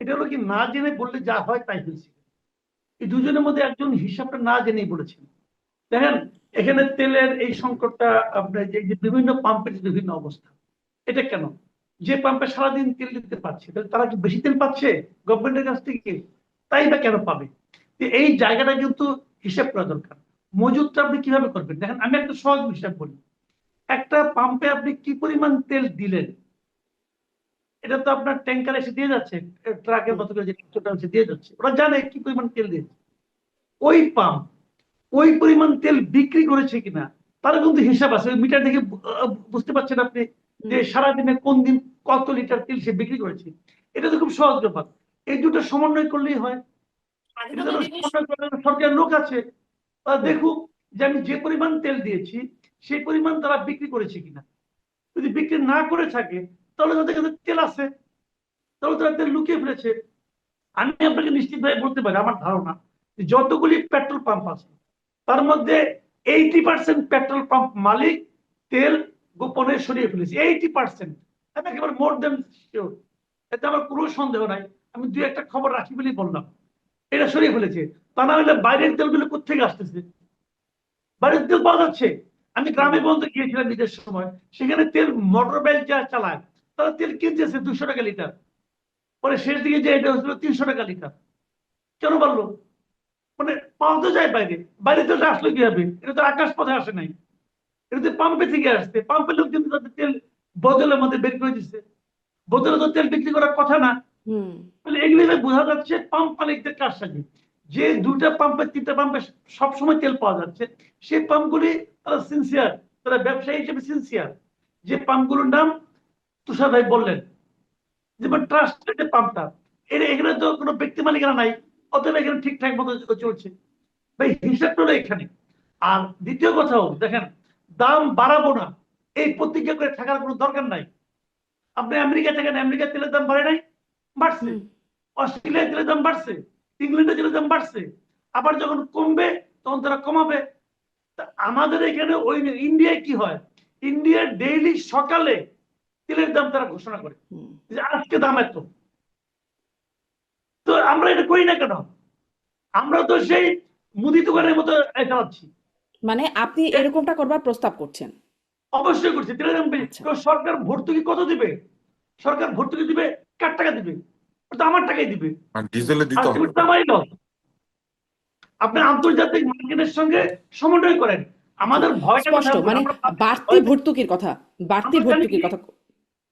এটা হলো কি না জেনে বললে যা হয় তাই হয়েছে। এই দুজনের মধ্যে একজন হিসাবটা না জেনেই বলেছেন। দেখেন এখানে তেলের এই সংকটটা, আপনার যে যে বিভিন্ন পাম্পের বিভিন্ন অবস্থা, এটা কেন? যে পাম্পে সারাদিন তেল দিতে পারছে, তাহলে তারা কি বেশি তেল পাচ্ছে গভর্নমেন্টের কাছ থেকে? তাই বা কেন পাবে? এই জায়গাটা কিন্তু হিসাব করা দরকার। মজুতটা আপনি কিভাবে করবেন? দেখেন আমি একটা সহজ হিসাব বলি। একটা পাম্পে আপনি কি পরিমাণ তেল দিলেন, এটা তো আপনার ট্যাঙ্কার এসে দিয়ে যাচ্ছে, ট্রাকের মতো করে যে ট্রাকটা এসে দিয়ে যাচ্ছে, ওরা জানে কি পরিমাণ তেল দিয়েছে। ওই পাম্প ওই পরিমাণ তেল বিক্রি করেছে কিনা তার কিন্তু হিসাব আছে, মিটার দেখে বুঝতে পারছেন আপনি যে সারাদিনে কোন দিন কত লিটার তেল সে বিক্রি করেছে। এটা তো খুব সহজ ব্যাপার। এই দুটো সমন্বয় করলেই হয়। এটা যেন সমন্বয় করার সরকার লোক আছে, তারা দেখুক যে আমি যে পরিমাণ তেল দিয়েছি সেই পরিমাণ তারা বিক্রি করেছে কিনা। যদি বিক্রি না করে থাকে তাহলে তাদের কাছে তেল আছে, তাহলে তারা তেল লুকিয়ে ফেলেছে। আমি আপনাকে নিশ্চিতভাবে বলতে পারি, আমার ধারণা যতগুলি পেট্রোল পাম্প আছে তার মধ্যে 80% পেট্রোল পাম্প মালিক তেল গোপনে সরিয়ে ফেলেছে। 80%, আমি একেবারে মোর দেন শিওর, এতে আমার কোনো সন্দেহ নাই। আমি দুই একটা খবর রাখি বলেই বললাম এটা সরিয়ে ফেলেছে। তা না হলে বাইরের তেলগুলো কোথেকে আসতেছে? বাইরের তেল পাওয়া যাচ্ছে। আমি গ্রামে বলতে গিয়েছিলাম ঈদের সময়, সেখানে তেল মোটর বাইক যা চালায় তারা তেল কিনতেছে 200 টাকা লিটার, পরে শেষ দিকে যে এটা হচ্ছিল 300 টাকা লিটার। কেন পারলো? মানে পাওয়া তো যায় বাইরে, বাইরে তো আসলো কিভাবে? এটা তো আকাশ পথে আসে নাই, এটা তো পাম্পে থেকে আসছে। পাম্পের লোক কিন্তু তাদের তেল বোতলের মধ্যে বের করে দিচ্ছে, বোতলে তো তেল বিক্রি করার কথা না। তাহলে এগুলি বোঝা যাচ্ছে পাম্প মালিকদের কারসাজি। যে দুটা পাম্পে তিনটা পাম্পে সবসময় তেল পাওয়া যাচ্ছে, সেই পাম্পগুলি তারা সিনসিয়ার, তারা ব্যবসায়ী হিসেবে সিনসিয়ার। যে পাম্পগুলোর নাম তুষার ভাই বললেন, যেমন ট্রাস্টেড যে পাম্পটা, এখানে তো কোনো ব্যক্তি মালিকানা নাই, অতএব এখানে ঠিকঠাক মতো চলছে। ভাই হিসাবটা হলো এখানে। আর দ্বিতীয় কথাও দেখেন, দাম বাড়াবো না এই প্রতিজ্ঞা করে থাকার কোনো দরকার নাই। আপনি আমেরিকা থেকে, আমেরিকার তেলের দাম বাড়ে নাই? বাড়ছে। অস্ট্রেলিয়ার তেলের দাম বাড়ছে, ইংল্যান্ডের তেলের দাম বাড়ছে। আবার যখন কমবে তখন তারা কমাবে। আমাদের এখানে ওই ইন্ডিয়ায় কি হয়, ইন্ডিয়ার ডেইলি সকালে তেলের দাম তারা ঘোষণা করে যে আজকে দাম এত। তো আমরা এটা করি না কেন? আমরা তো সেই মুদি দোকানের মতো চালাচ্ছি। মানে আপনি এরকমটা করবার প্রস্তাব করছেন? অবশ্যই করছি। তেলের দাম আচ্ছা। সরকার ভর্তুকি কত দিবে? সরকার ভর্তুকি দিবে কার টাকা দিবে? ওটা আমার টাকাই দিবে। আর ডিজেলে আর দিতে হবে। আমারই লস। আপনি আন্তর্জাতিক মার্কেটের সঙ্গে সমন্বয় করেন। জি, আমাদের ভয়টা স্পষ্ট। কোথায়? মানে আমরা বাড়তি ভর্তুকির কথা, বাড়তি আমরা জানি ভর্তুকির কি, কথা।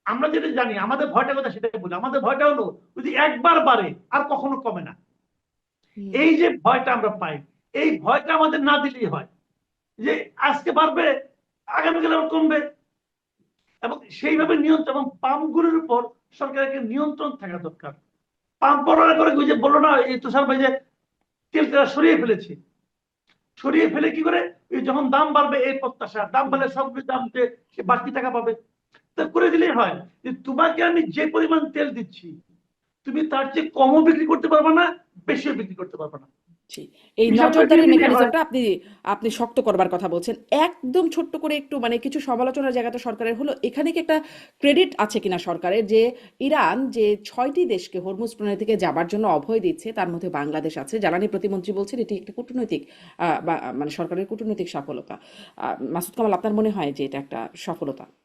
আমরা যেটা জানি আমাদের ভয়টা কথা সেটাই বলি। আমাদের ভয়টা হলো যদি একবার বাড়ে আর কখনো কমে না। এই যে ভয়টা আমরা পাই, এই ভয়টা আমাদের না দিলেই হয় যে আজকে বাড়বে আগামীকাল আবার কমবে। এবং সেইভাবে নিয়ন্ত্রণ, এবং পাম্পগুলোর উপর সরকারের নিয়ন্ত্রণ থাকা দরকার। পাম্প বর্ণনা করে ওই যে বললো না এই তুষার ভাই যে তেলটা সরিয়ে ফেলেছে, সরিয়ে ফেলে কি করে যখন দাম বাড়বে এই প্রত্যাশা, দাম বাড়লে সবগুলো দাম সে বাড়তি টাকা পাবে। তা করে দিলেই হয় যে তোমাকে আমি যে পরিমাণ তেল দিচ্ছি তুমি তার চেয়ে কমও বিক্রি করতে পারবে না, বেশিও বিক্রি করতে পারবে না। জি, এই হিসাবটা নজরদারি দিয়ে দিলেই হয়। মেকানিজমটা আপনি আপনি শক্ত করবার কথা বলছেন। একদম ছোট্ট করে একটু মানে কিছু সমালোচনার জায়গাটা সরকারের হলো, এখানে কি একটা ক্রেডিট আছে কিনা সরকারের, যে ইরান যে 6টি দেশকে হরমুজ প্রণালী থেকে যাবার জন্য অভয় দিচ্ছে, তার মধ্যে বাংলাদেশ আছে। জ্বালানি প্রতিমন্ত্রী বলছেন এটি একটা কূটনৈতিক মানে সরকারের কূটনৈতিক সফলতা। মাসুদ কামাল, আপনার মনে হয় যে এটা একটা সফলতা?